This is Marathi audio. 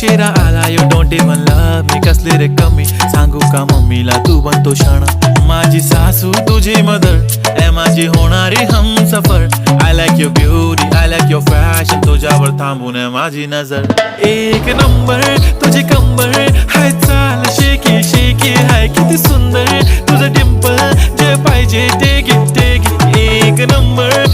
उशिरा आला you don't even love me कसली रे कमी सांगू का मम्मीला तू बनतो शाणा माझी सासू तुझी मदर ए माझी होणारी Humsafar I like your beauty I like your fashion तुझ्यावर थांबून आहे माझी नजर एक नंबर तुझी कंबर हाय चाल शेकी शेकी हाय किती सुंदर तुझं डिंपल जे पाहिजे ते घे एक नंबर